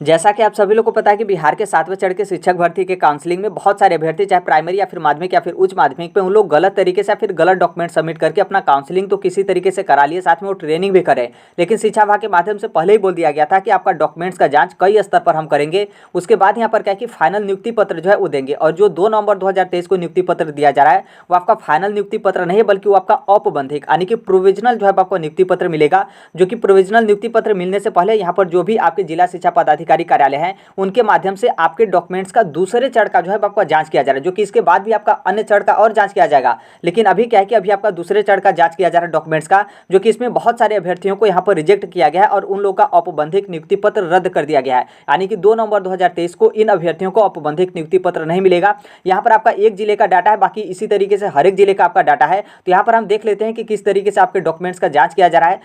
जैसा कि आप सभी लोग को पता है कि बिहार के 7वें चरण के शिक्षक भर्ती के काउंसलिंग में बहुत सारे अभ्यर्थी चाहे प्राइमरी या फिर माध्यमिक या फिर उच्च माध्यमिक पे उन लोग गलत तरीके से या फिर गलत डॉक्यूमेंट सबमिट करके अपना काउंसलिंग तो किसी तरीके से करा लिए, साथ में वो ट्रेनिंग भी करें। लेकिन शिक्षा विभाग के माध्यम से पहले ही बोल दिया गया था कि आपका डॉक्यूमेंट्स का जाँच कई स्तर पर हम करेंगे। उसके बाद यहाँ पर क्या है कि फाइनल नियुक्ति पत्र जो है वो देंगे, और जो 2 नवंबर 2023 को नियुक्ति पत्र दिया जा रहा है वो आपका फाइनल नियुक्ति पत्र नहीं है, बल्कि वो आपका औपबंधिक यानी कि प्रोविजनल जो है आपको नियुक्ति पत्र मिलेगा। जो कि प्रोविजनल नियुक्ति पत्र मिलने से पहले यहाँ पर जो भी आपके जिला शिक्षा पदाधिकारी कार्यालय हैं उनके माध्यम से आपके डॉक्यूमेंट्स का दूसरे चरण का जो है आपका जांच किया जा रहा है, जो कि इसके बाद भी आपका अन्य चरण का और जांच किया जाएगा। लेकिन अभी क्या है कि अभी आपका दूसरे चरण का जांच किया जा रहा है डॉक्यूमेंट्स का, जो कि इसमें बहुत सारे अभ्यर्थियों को यहाँ पर रिजेक्ट किया गया है और उन लोगों का औपबंधिक नियुक्ति पत्र रद्द कर दिया गया है। यानी कि 2 नवंबर 2023 को इन अभ्यर्थियों को औपबंधिक नियुक्ति पत्र नहीं मिलेगा। यहाँ पर आपका एक जिले का डाटा है, बाकी इसी तरीके से हर एक जिले का आपका डाटा है। तो यहाँ पर हम देख लेते हैं कि किस तरीके से आपके डॉक्यूमेंट्स का जांच किया जा रहा है,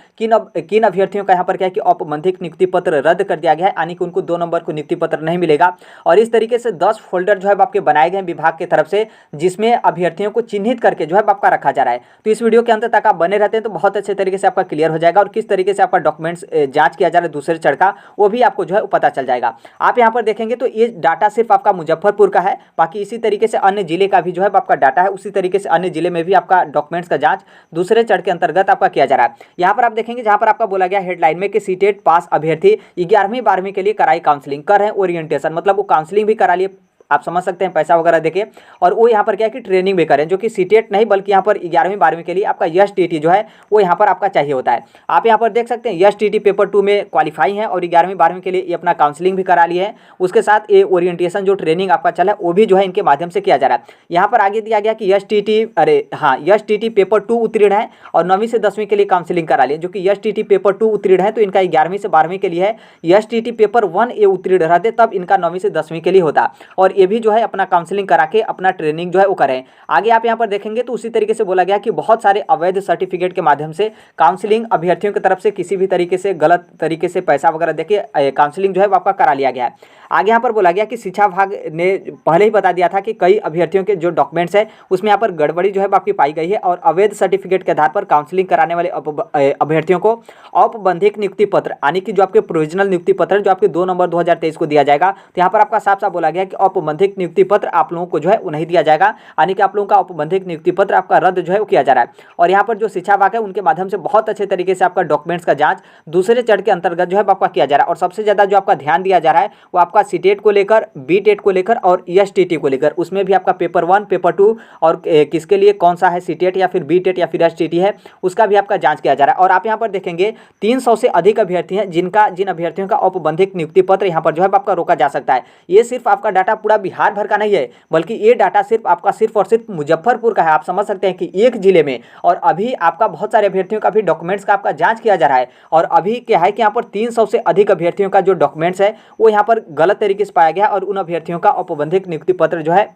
किन अभ्यर्थियों का यहाँ पर क्या है कि औपबंधिक नियुक्ति पत्र रद्द कर दिया गया है, यानी कि उनको 2 नंबर को नियुक्ति पत्र नहीं मिलेगा। और इस तरीके से 10 फोल्डर जो है आपके बनाए गए हैं विभाग की तरफ से, जिसमें अभ्यर्थियों को चिन्हित करके जो है आपका रखा जा रहा है। तो इस वीडियो के अंत तक आप बने रहते हैं तो बहुत अच्छे तरीके से आपका क्लियर हो जाएगा, और किस तरीके से आपका डॉक्यूमेंट्स जांच किया जा रहा है दूसरे चरण का वो भी आपको जो है पता चल जाएगा। आप यहाँ पर देखेंगे तो ये डाटा सिर्फ आपका मुजफ्फरपुर का है, बाकी इसी तरीके से अन्य जिले का भी जो है आपका डाटा है, उसी तरीके से अन्य जिले में भी आपका डॉक्यूमेंट्स का जांच दूसरे चरण के अंतर्गत आपका किया जा रहा है। यहाँ पर आप देखेंगे जहाँ पर आपका बोला गया हेडलाइन में कि सीटेट पास अभ्यर्थी 11वीं 12वीं के लिए कराई काउंसलिंग कर रहे हैं ओरिएंटेशन, मतलब वो काउंसलिंग भी करा लिए, आप समझ सकते हैं पैसा वगैरह देके, और वो यहाँ पर क्या है कि ट्रेनिंग भी करें, जो कि सीटेट नहीं बल्कि यहाँ पर 11वीं 12वीं के लिए आपका एसटीटी जो है वो यहाँ पर आपका चाहिए होता है। आप यहाँ पर देख सकते हैं एसटीटी पेपर 2 में क्वालिफाई हैं और 11वीं 12वीं के लिए ये अपना काउंसलिंग भी करा लिए हैं। उसके साथ ये ओरिएंटेशन जो ट्रेनिंग आपका चला है वो भी जो है इनके माध्यम से किया जा रहा है। यहाँ पर आगे दिया गया कि एसटीटी पेपर 2 उत्तीर्ण है और 9वीं से 10वीं के लिए काउंसलिंग करा लिए, जो कि एसटीटी पेपर 2 उत्तीर्ण है तो इनका 11वीं से 12वीं के लिए है। एसटीटी पेपर 1 उत्तीर्ण रहते तब इनका 9वीं से 10वीं के लिए होता, और ये भी जो है अपना काउंसलिंग करा के अपना ट्रेनिंग जो है वो करें। आगे आप यहाँ पर देखेंगे तो उसी तरीके से बोला गया कि बहुत सारे अवैध सर्टिफिकेट के माध्यम से काउंसलिंग अभ्यर्थियों की तरफ से किसी भी तरीके से गलत तरीके से पैसा वगैरह देके काउंसलिंग जो है वो आपका करा लिया गया है। आगे यहाँ पर बोला गया कि शिक्षा विभाग ने पहले ही बता दिया था कि कई अभ्यर्थियों के जो डॉक्यूमेंट्स है उसमें यहाँ पर गड़बड़ी जो है आपकी पाई गई है, और अवैध सर्टिफिकेट के आधार पर काउंसलिंग कराने वाले अभ्यर्थियों को औपबंधिक नियुक्ति पत्र यानी कि जो आपके प्रोविजनल नियुक्ति पत्र जो आपके 2 नवंबर 2023 को दिया जाएगा, तो यहाँ पर आपका साफ साफ बोला गया कि औपबंधिक नियुक्ति पत्र आप लोगों को जो है वो नहीं दिया जाएगा, यानी कि आप लोगों का औपबंधिक नियुक्ति पत्र आपका रद्द जो है वो किया जा रहा है। और यहाँ पर जो शिक्षा विभाग है उनके माध्यम से बहुत अच्छे तरीके से आपका डॉक्यूमेंट्स का जांच दूसरे चरण के अंतर्गत जो है आपका किया जा रहा है, और सबसे ज्यादा जो आपका ध्यान दिया जा रहा है वो आपका सीटेट को लेकर, बीटेट को लेकर और एसटीटी को लेकर। उसमें भी आपका पेपर 1 पेपर 2 और किसके लिए कौन सा है सीटेट या फिर बीटेट या फिर एसटीटी है उसका भी आपका जांच किया जा रहा है। और आप यहाँ पर देखेंगे 300 से अधिक अभ्यर्थी हैं जिन अभ्यर्थियों का औपबंधिक नियुक्ति पत्र यहाँ पर जो है आपका रोका जा सकता है। ये सिर्फ आपका डाटा पूरा बिहार भर का नहीं है, बल्कि ये डाटा सिर्फ आपका सिर्फ और सिर्फ मुजफ्फरपुर का है। आप समझ सकते हैं कि एक जिले में, और अभी आपका बहुत सारे अभ्यर्थियों का भी डॉक्यूमेंट्स का आपका जांच किया जा रहा है, और अभी क्या है कि यहाँ पर 300 से अधिक अभ्यर्थियों का जो डॉक्यूमेंट्स है वो यहाँ पर गलत तरीके से पाया गया, और उन अभ्यर्थियों का औपबंधिक नियुक्ति पत्र जो है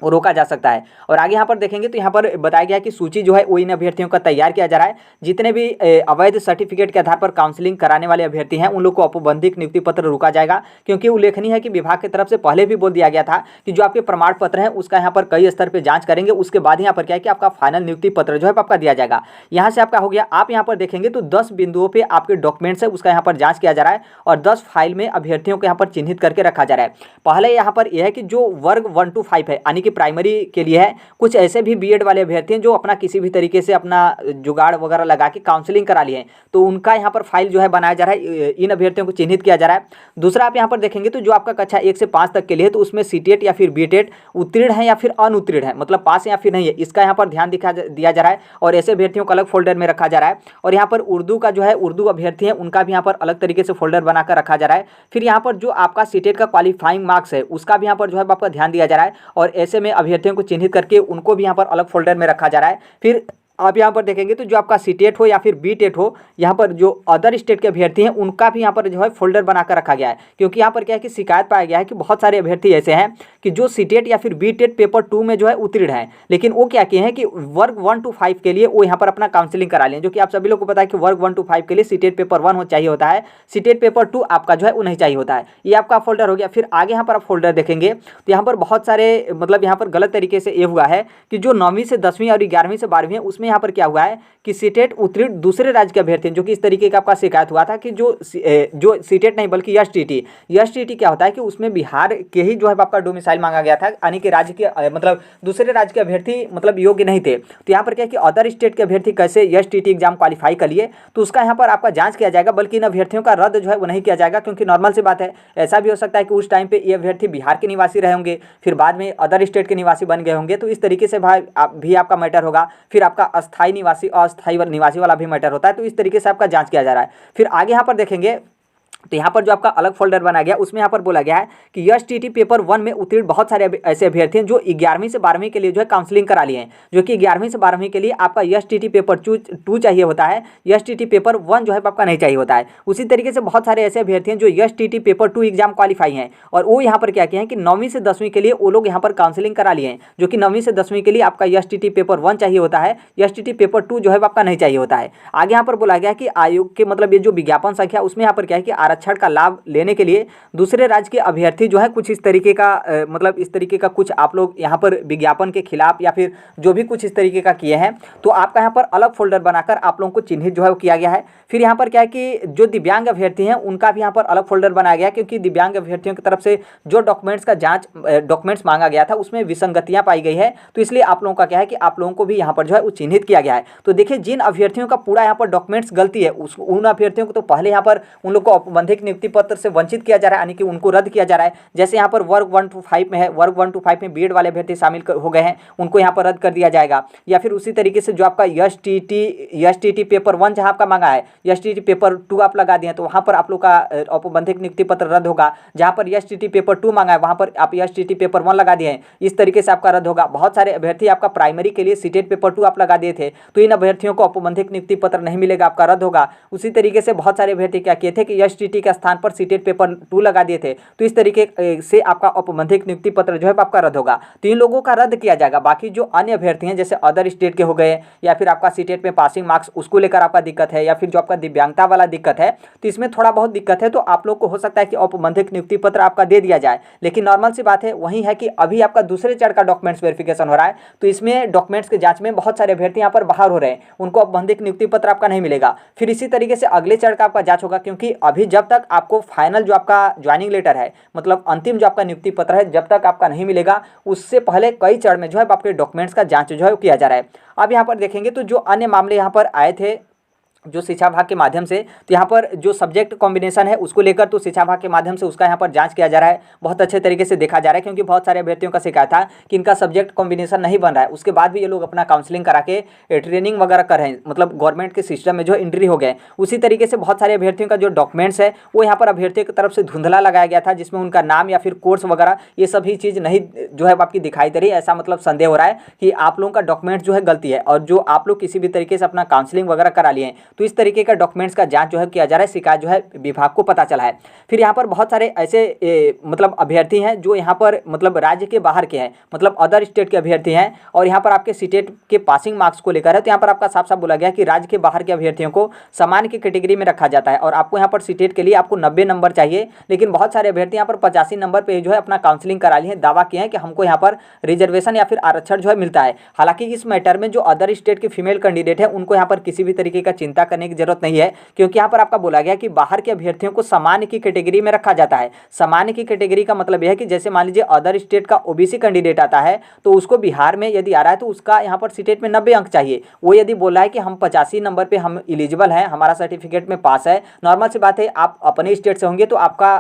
वो रोका जा सकता है। और आगे यहाँ पर देखेंगे तो यहाँ पर बताया गया कि सूची जो है वो इन अभ्यर्थियों का तैयार किया जा रहा है। जितने भी अवैध सर्टिफिकेट के आधार पर काउंसलिंग कराने वाले अभ्यर्थी हैं उन लोग को औपबंधिक नियुक्ति पत्र रोका जाएगा, क्योंकि उल्लेखनीय है कि विभाग की तरफ से पहले भी बोल दिया गया था कि जो आपके प्रमाण पत्र हैं उसका यहाँ पर कई स्तर पर जाँच करेंगे, उसके बाद यहाँ पर क्या है कि आपका फाइनल नियुक्ति पत्र जो है आपका दिया जाएगा। यहाँ से आपका हो गया। आप यहाँ पर देखेंगे तो 10 बिंदुओं पर आपके डॉक्यूमेंट्स है उसका यहाँ पर जाँच किया जा रहा है, और 10 फाइल में अभ्यर्थियों को यहाँ पर चिन्हित करके रखा जा रहा है। पहले यहाँ पर यह है कि जो वर्ग 1 to 5 है यानी कि प्राइमरी के लिए है, कुछ ऐसे भी बीएड वाले अभ्यर्थी हैं जो अपना किसी भी तरीके से अपना जुगाड़ वगैरह लगा के काउंसलिंग करा लिए हैं, तो उनका यहाँ पर फाइल जो है बनाया जा रहा है, इन अभ्यर्थियों को चिन्हित किया जा रहा है। दूसरा आप यहाँ पर देखेंगे तो जो आपका कक्षा 1 से 5 तक के लिए, तो उसमें सीटेट या फिर बीटेट उत्तीर्ण है या फिर अनुत्तीर्ण है, मतलब पास या फिर नहीं है, इसका यहाँ पर ध्यान दिया जा रहा है, और ऐसे अभ्यर्थियों को अलग फोल्डर में रखा जा रहा है। और यहाँ पर उर्दू का जो है उर्दू अभ्यर्थी है उनका भी यहाँ पर अलग तरीके से फोल्डर बनाकर रखा जा रहा है। फिर यहाँ पर जो आपका सीटेट का क्वालिफाइंग मार्क्स है उसका भी यहाँ पर जो है आपका ध्यान दिया जा रहा है, और ऐसे में अभ्यर्थियों को चिन्हित करके उनको भी यहाँ पर अलग फोल्डर में रखा जा रहा है। फिर आप यहाँ पर देखेंगे तो जो आपका सीटेट हो या फिर बीटेट हो, यहाँ पर जो अदर स्टेट के अभ्यर्थी हैं उनका भी यहाँ पर जो है फोल्डर बनाकर रखा गया है, क्योंकि यहाँ पर क्या है कि शिकायत पाया गया है कि बहुत सारे अभ्यर्थी ऐसे हैं कि जो सीटेट या फिर बीटेट पेपर 2 में जो है उत्तीर्ण है, लेकिन वो क्या किए हैं कि वर्ग 1 to 5 के लिए वो यहाँ पर अपना काउंसलिंग करा लें, जो कि आप सभी लोग को पता है कि वर्ग 1 to 5 के लिए सीटेट पेपर 1 चाहिए होता है, सीटेट पेपर 2 आपका जो है वो नहीं चाहिए होता है। ये आपका फोल्डर हो गया। फिर आगे यहाँ पर आप फोल्डर देखेंगे तो यहाँ पर बहुत सारे मतलब यहाँ पर गलत तरीके से ये हुआ है कि जो 9वीं से 10वीं और 11वीं से 12वीं है उसमें में यहाँ पर क्या हुआ है कि सीटेट उत्तीर्ण दूसरे राज्य के अभ्यर्थी, जो कि इस तरीके का आपका शिकायत हुआ था कि जो सीटेट नहीं बल्कि एसटीटी क्या होता है कि उसमें बिहार के ही जो है आपका डोमिसाइल मांगा गया था, यानी कि राज्य के मतलब दूसरे राज्य के अभ्यर्थी मतलब योग्य नहीं थे। तो यहाँ पर क्या है कि अदर स्टेट के अभ्यर्थी कैसे एसटीटी एग्जाम क्वालिफाई कर लिए, तो उसका यहाँ पर आपका जांच किया जाएगा, बल्कि इन अभ्यर्थियों का रद्द जो है वो नहीं किया जाएगा, क्योंकि नॉर्मल सी बात है, ऐसा भी हो सकता है कि उस टाइम पे ये अभ्यर्थी बिहार के निवासी रहे होंगे, फिर बाद में अदर स्टेट के निवासी बन गए होंगे, तो इस तरीके से भाई भी आपका मैटर होगा। फिर आपका अस्थायी निवासी अस्थायी निवासी वाला भी मैटर होता है, तो इस तरीके से आपका जांच किया जा रहा है। फिर आगे यहाँ पर देखेंगे तो यहाँ पर जो आपका अलग फोल्डर बना गया उसमें यहाँ पर बोला गया है कि एसटीटी पेपर 1 में उत्तीर्ण बहुत सारे ऐसे अभ्यर्थी हैं जो 11वीं से 12वीं के लिए जो है काउंसलिंग करा लिए हैं, जो कि 11वीं से 12वीं के लिए आपका एसटीटी पेपर 2 चाहिए होता है, एसटीटी पेपर 1 जो है आपका नहीं चाहिए होता है। उसी तरीके से बहुत सारे ऐसे अभ्यर्थी हैं जो एसटीटी पेपर 2 एग्जाम क्वालिफाई हैं, और वो यहाँ पर क्या किया है कि 9वीं से 10वीं के लिए वो लोग यहाँ पर काउंसलिंग करा लिए हैं, जो कि 9वीं से 10वीं के लिए आपका एसटीटी पेपर 1 चाहिए होता है, एसटीटी पेपर 2 जो है आपका नहीं चाहिए होता है। आगे यहाँ पर बोला गया कि आयोग के मतलब ये जो विज्ञापन संख्या उसमें यहाँ पर क्या है कि आरक्षण का लाभ लेने के लिए दूसरे राज्य के अभ्यर्थी जो है कुछ इस तरीके का मतलब इस तरीके का कुछ आप लोग यहाँ पर विज्ञापन के खिलाफ या फिर जो भी कुछ इस तरीके का किए हैं, तो आपका यहाँ पर अलग फोल्डर बनाकर आप लोगों को चिन्हित जो है वो किया गया है। फिर यहाँ पर क्या है कि जो दिव्यांग अभ्यर्थी हैं उनका भी यहाँ पर अलग फोल्डर बनाया गया, क्योंकि दिव्यांग अभ्यर्थियों की तरफ से जो डॉक्यूमेंट्स का जांच डॉक्यूमेंट्स मांगा गया था उसमें विसंगतियां पाई गई है, तो इसलिए आप लोगों का क्या है कि आप लोगों को भी यहाँ पर जो है वो चिन्हित किया गया है। तो देखिए जिन अभ्यर्थियों का पूरा यहाँ पर डॉक्यूमेंट्स गलती है उन अभ्यर्थियों को तो पहले यहाँ पर उन लोग को औपबंधिक नियुक्ति पत्र से वंचित किया जा रहा है, यानी कि उनको रद्द किया जा रहा है। जैसे यहाँ पर वर्ग 1 to 5 में है, वर्ग 1 to 5 में बीएड वाले अभ्यर्थी शामिल हो गए हैं, उनको यहाँ पर रद्द कर दिया जाएगा। या फिर उसी तरीके से जो आपका एसटीटी पेपर 1 जहाँ आपका मांगा है, एसटीटी पेपर 2 आप लगा दिए तो वहाँ पर आप लोग का औपबंधिक नियुक्ति पत्र रद्द होगा। जहाँ पर एसटीटी पेपर 2 मांगा है वहाँ पर आप एसटीटी पेपर 1 लगा दिए हैं, इस तरीके से आपका रद्द होगा। बहुत सारे अभ्यर्थी आपका प्राइमरी के लिए सीटेट पेपर 2 आप लगा दिए थे, तो इन अभ्यर्थियों को औपबंधिक नियुक्ति पत्र नहीं मिलेगा, आपका रद्द होगा। उसी तरीके से बहुत सारे अभ्यर्थी क्या किए थे कि एसटीटी के स्थान पर सीटेट पेपर 2 लगा दिए थे, तो इस तरीके से आपका औपबंधिक नियुक्ति पत्र जो है आपका रद्द होगा। तो इन लोगों का रद्द किया जाएगा। बाकी जो अन्य अभ्यर्थी हैं जैसे अदर स्टेट के हो गए, या फिर आपका सीटेट में पासिंग मार्क्स उसको लेकर आपका दिक्कत है, या फिर जो आपका दिव्यांगता वाला दिक्कत है, तो इसमें थोड़ा बहुत दिक्कत है, तो आप लोग को हो सकता है कि औपबंधिक नियुक्ति पत्र आपका दे दिया जाए। लेकिन नॉर्मल सी बात है वही है कि अभी आपका दूसरे चरण का डॉक्यूमेंट्स वेरिफिकेशन हो रहा है, तो इसमें डॉक्यूमेंट्स की जांच में बहुत सारे अभ्यर्थी यहाँ पर बाहर हो रहे हैं, उनको औपबंधिक नियुक्ति पत्र आपका नहीं मिलेगा। फिर इसी तरीके से अगले चरण का आपका जांच होगा, क्योंकि अभी जब तक आपको फाइनल जो आपका ज्वाइनिंग लेटर है, मतलब अंतिम जो आपका नियुक्ति पत्र है, जब तक आपका नहीं मिलेगा उससे पहले कई चरण में जो है आपके डॉक्यूमेंट्स का जांच जो है किया जा रहा है। अब यहाँ पर देखेंगे तो जो अन्य मामले यहाँ पर आए थे जो शिक्षा विभाग के माध्यम से, तो यहाँ पर जो सब्जेक्ट कॉम्बिनेशन है उसको लेकर तो शिक्षा विभाग के माध्यम से उसका यहाँ पर जांच किया जा रहा है, बहुत अच्छे तरीके से देखा जा रहा है, क्योंकि बहुत सारे अभ्यर्थियों का शिकायत था कि इनका सब्जेक्ट कॉम्बिनेशन नहीं बन रहा है। उसके बाद भी ये लोग अपना काउंसलिंग करा के ट्रेनिंग वगैरह कर रहे हैं, मतलब गवर्नमेंट के सिस्टम में जो एंट्री हो गए। उसी तरीके से बहुत सारे अभ्यर्थियों का जो डॉक्यूमेंट्स है वो यहाँ पर अभ्यर्थियों की तरफ से धुंधला लगाया गया था, जिसमें उनका नाम या फिर कोर्स वगैरह ये सभी चीज़ नहीं जो है आपकी दिखाई दे रही है। ऐसा मतलब संदेह हो रहा है कि आप लोगों का डॉक्यूमेंट जो है गलती है, और जो आप लोग किसी भी तरीके से अपना काउंसलिंग वगैरह करा लिए हैं, तो इस तरीके का डॉक्यूमेंट्स का जांच जो है किया जा रहा है, शिकायत जो है विभाग को पता चला है। फिर यहाँ पर बहुत सारे ऐसे मतलब अभ्यर्थी हैं जो यहाँ पर मतलब राज्य के बाहर के हैं, मतलब अदर स्टेट के अभ्यर्थी हैं, और यहाँ पर आपके सीटेट के पासिंग मार्क्स को लेकर है, तो यहाँ पर आपका साफ साफ बोला गया कि राज्य के बाहर के अभ्यर्थियों को सामान्य की कैटेगरी में रखा जाता है, और आपको यहाँ पर सीटेट के लिए आपको 90 नंबर चाहिए। लेकिन बहुत सारे अभ्यर्थी यहाँ पर 85 नंबर पर जो है अपना काउंसलिंग करा लिए हैं, दावा किए हैं कि हमको यहाँ पर रिजर्वेशन या फिर आरक्षण जो है मिलता है। हालांकि इस मैटर में जो अदर स्टेट के फीमेल कैंडिडेट है उनको यहाँ पर किसी भी तरीके का चिंता करने की जरूरत नहीं है, क्योंकि यहाँ पर आपका बोला गया कि बाहर के अभ्यर्थियों को सामान्य की कैटेगरी में रखा जाता है। सामान्य की कैटेगरी का मतलब यह है कि जैसे मान लीजिए अदर स्टेट का ओबीसी कैंडिडेट आता है, तो उसको बिहार में यदि आ रहा है तो उसका यहाँ पर सीटेट में 90 अंक चाहिए। वो यदि बोला है कि हम 85 नंबर पे हम एलिजिबल हैं, हमारा सर्टिफिकेट में पास है, नॉर्मल सी बात है आप अपने स्टेट से होंगे तो आपका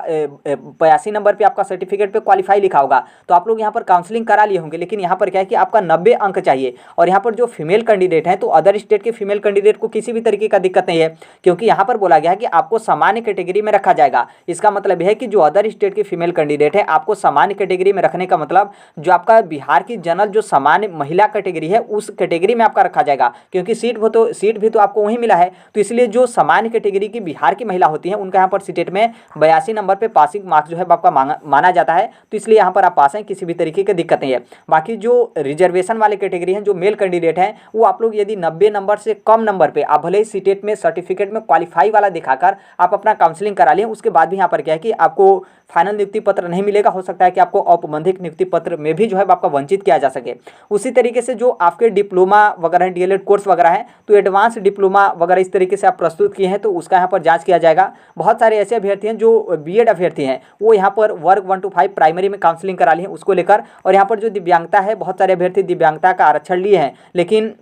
85 नंबर पर आपका सर्टिफिकेट पे क्वालिफाई लिखा होगा, तो आप लोग यहाँ पर काउंसलिंग करा लिए होंगे। लेकिन यहाँ पर क्या है कि आपका 90 अंक चाहिए, और यहाँ पर जो फीमेल कैंडिडेट हैं तो अदर स्टेट के फीमेल कैंडिडेट को किसी भी तरीके का दिक्कत नहीं है, क्योंकि यहाँ पर बोला गया है कि आपको सामान्य कैटेगरी में रखा जाएगा। इसका मतलब यह है कि जो अदर स्टेट की फीमेल कैंडिडेट है आपको सामान्य कैटेगरी में रखने का मतलब जो आपका बिहार की जनरल जो सामान्य महिला कैटेगरी है उस कैटेगरी में आपका रखा जाएगा, क्योंकि सीट भी तो आपको वहीं मिला है। तो इसलिए जो सामान्य कैटेगरी की बिहार की महिला होती है उनका यहाँ पर सीटेट में 82 नंबर पर पासिंग मार्क्स जो है आपका माना जाता है, तो इसलिए यहाँ पर आप पास हैं, किसी भी तरीके की दिक्कत नहीं है। बाकी जो रिजर्वेशन वाले कैटेगरी हैं जो मेल कैंडिडेट हैं वो आप लोग यदि 90 नंबर से कम नंबर पर आप भले ही सीटेट में सर्टिफिकेट में क्वालिफाई वाला दिखाकर आप अपना काउंसलिंग करा लें। उसके बाद भी यहाँ पर क्या है कि आपको फाइनल नियुक्ति पत्र नहीं मिलेगा, हो सकता है कि आपको औपबंधिक नियुक्ति पत्र में भी जो है आपका वंचित किया जा सके। उसी तरीके से जो आपके डिप्लोमा वगैरह डीएलएड कोर्स वगैरह है, तो एडवांस डिप्लोमा वगैरह इस तरीके से आप प्रस्तुत किए हैं तो उसका यहाँ पर जांच किया जाएगा। बहुत सारे ऐसे अभ्यर्थी हैं जो बीएड अभ्यर्थी हैं, वो यहाँ पर वर्ग 1 to 5 प्राइमरी में काउंसलिंग करा ली है उसको लेकर। और यहाँ पर जो दिव्यांगता है, बहुत सारे अभ्यर्थी दिव्यांगता का आरक्षण लिए हैं, लेकिन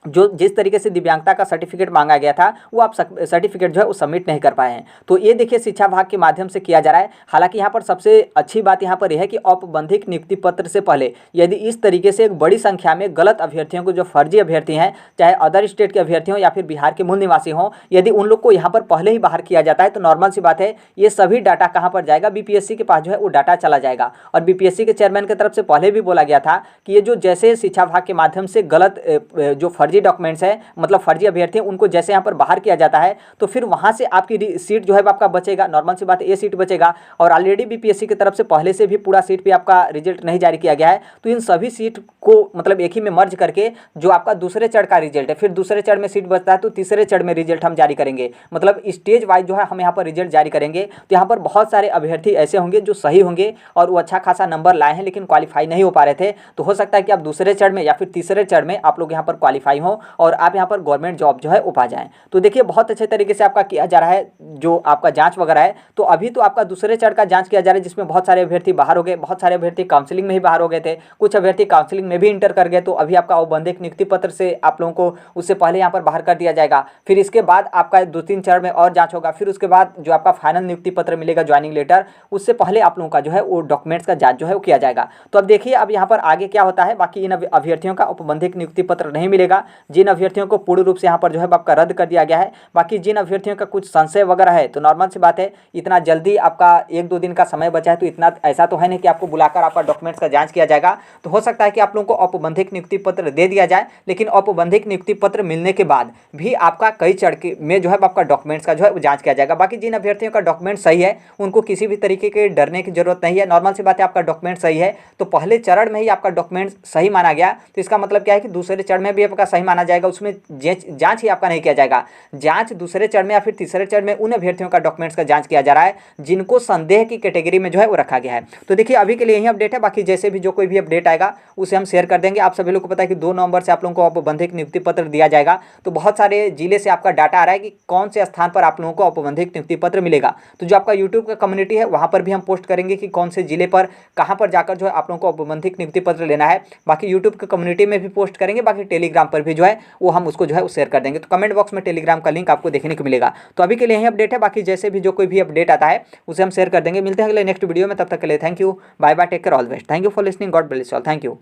जो जिस तरीके से दिव्यांगता का सर्टिफिकेट मांगा गया था वो आप सर्टिफिकेट जो है वो सबमिट नहीं कर पाए हैं। तो ये देखिए शिक्षा विभाग के माध्यम से किया जा रहा है। हालांकि यहाँ पर सबसे अच्छी बात यहाँ पर यह है कि औपबंधिक नियुक्ति पत्र से पहले यदि इस तरीके से एक बड़ी संख्या में गलत अभ्यर्थियों को, जो फर्जी अभ्यर्थी हैं, चाहे अदर स्टेट के अभ्यर्थी हों या फिर बिहार के मूल निवासी हों, यदि उन लोग को यहाँ पर पहले ही बाहर किया जाता है तो नॉर्मल सी बात है ये सभी डाटा कहाँ पर जाएगा, बीपीएससी के पास जो है वो डाटा चला जाएगा। और बीपीएससी के चेयरमैन की तरफ से पहले भी बोला गया था कि ये जो जैसे शिक्षा विभाग के माध्यम से गलत जो फर्जी डॉक्यूमेंट्स है, मतलब फर्जी अभ्यर्थी हैं, उनको जैसे यहाँ पर बाहर किया जाता है तो फिर वहाँ से आपकी सीट जो है आपका बचेगा। नॉर्मल सी बात है, ये सीट बचेगा। और ऑलरेडी बीपीएससी की तरफ से पहले से भी पूरा सीट पे आपका रिजल्ट नहीं जारी किया गया है, तो इन सभी सीट को मतलब एक ही में मर्ज करके जो आपका दूसरे चरण का रिजल्ट है, फिर दूसरे चरण में सीट बचता है तो तीसरे चरण में रिजल्ट हम जारी करेंगे। मतलब स्टेज वाइज जो है हम यहाँ पर रिजल्ट जारी करेंगे। तो यहाँ पर बहुत सारे अभ्यर्थी ऐसे होंगे जो सही होंगे और वो अच्छा खासा नंबर लाए हैं लेकिन क्वालिफाई नहीं हो पा रहे थे। तो हो सकता है कि आप दूसरे चरण में या फिर तीसरे चरण में आप लोग यहाँ पर क्वालिफाई हो और आप यहाँ पर गवर्नमेंट जॉब जो है वो पा जाएं। तो देखिए बहुत अच्छे तरीके से आपका किया जा रहा है जो आपका जांच वगैरह है। तो अभी तो आपका दूसरे चरण का जांच किया जा रहा है जिसमें बहुत सारे अभ्यर्थी बाहर हो गए, बहुत सारे अभ्यर्थी काउंसलिंग में ही बाहर हो गए थे, कुछ अभ्यर्थी काउंसलिंग में भी इंटर कर गए। तो अभी आपका औपबंधिक नियुक्ति पत्र से आप लोगों को उससे पहले यहाँ पर बाहर कर दिया जाएगा। फिर इसके बाद आपका 2-3 चरण में और जांच होगा। फिर उसके बाद जो आपका फाइनल नियुक्ति पत्र मिलेगा, ज्वाइनिंग लेटर, उससे पहले आप लोगों का जो है वो डॉक्यूमेंट्स का जांच जो है वो किया जाएगा। तो अब देखिए अब यहाँ पर आगे क्या होता है। बाकी इन अभ्यर्थियों का औपबंधिक नियुक्ति पत्र नहीं मिलेगा, जिन अभ्यर्थियों को पूर्ण रूप से यहाँ पर जो है आपका रद्द कर दिया गया है। बाकी जिन अभ्यर्थियों का कुछ संशय वगैरह है तो नॉर्मल सी बात है, इतना जल्दी आपका 1-2 दिन का समय बचा है तो इतना ऐसा तो है नहीं कि आपको बुलाकर आपका डॉक्यूमेंट्स का जांच किया जाएगा। तो हो सकता है कि आप लोगों को औपबंधिक नियुक्ति पत्र दे दिया जाए, लेकिन औपबंधिक नियुक्ति पत्र मिलने के बाद भी आपका कई चरण में जो है आपका डॉक्यूमेंट्स का जो है जांच किया जाएगा। बाकी जिन अभ्यर्थियों का डॉक्यूमेंट सही है उनको किसी भी तरीके के डरने की जरूरत नहीं है। नॉर्मल सी बात है, आपका डॉक्यूमेंट सही है तो पहले चरण में ही आपका डॉक्यूमेंट सही माना गया तो इसका मतलब क्या है कि दूसरे चरण में भी आपका सही माना जाएगा, उसमें जांच ही आपका नहीं किया जाएगा। जांच दूसरे चरण में या फिर तीसरे चरण में उन अभ्यर्थियों का डॉक्यूमेंट्स का जांच किया जा रहा है जिनको संदेह की कैटेगरी में जो है वो रखा गया है। तो देखिए अभी के लिए यही अपडेट है। बाकी जैसे भी जो कोई भी अपडेट आएगा उसे हम शेयर कर देंगे। आप सभी लोग को पता है कि 2 नवंबर से आप लोगों को औपबंधिक नियुक्ति पत्र दिया जाएगा। तो बहुत सारे जिले से आपका डाटा आ रहा है कि कौन से स्थान पर आप लोगों को औपबंधिक नियुक्ति पत्र मिलेगा। तो जो आपका यूट्यूब का कम्युनिटी है वहाँ पर भी हम पोस्ट करेंगे कि कौन से जिले पर कहाँ पर जाकर जो है आप लोगों को औपबंधिक नियुक्ति पत्र लेना है। बाकी यूट्यूब के कम्युनिटी में भी पोस्ट करेंगे, बाकी टेलीग्राम पर भी जो है वो हम उसको जो है शेयर कर देंगे। तो कमेंट बॉक्स में टेलीग्राम का लिंक आपको देखने को मिलेगा। तो अभी के लिए यही अपडेट है। बाकी जैसे भी जो कोई भी अपडेट आता है उसे हम शेयर कर देंगे। मिलते हैं अगले नेक्स्ट वीडियो में, तब तक के लिए thank you, bye bye, take care, all best. Thank you for listening, God bless you all, thank you.